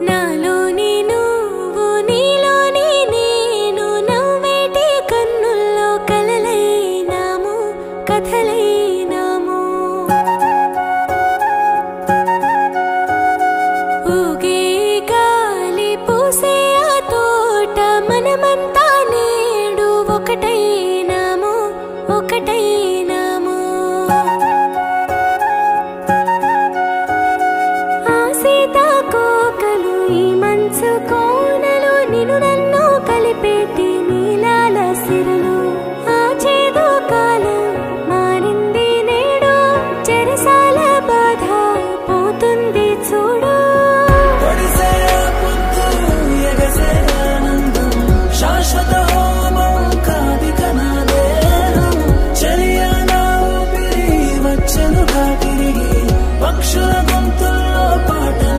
నాలోని నువ్వు నీలోని నేను నవ్వేటి కన్నుల్లో కలలైనాము కథలైనాము ఊగే గాలి పూసే ఆ తోట మనమంతా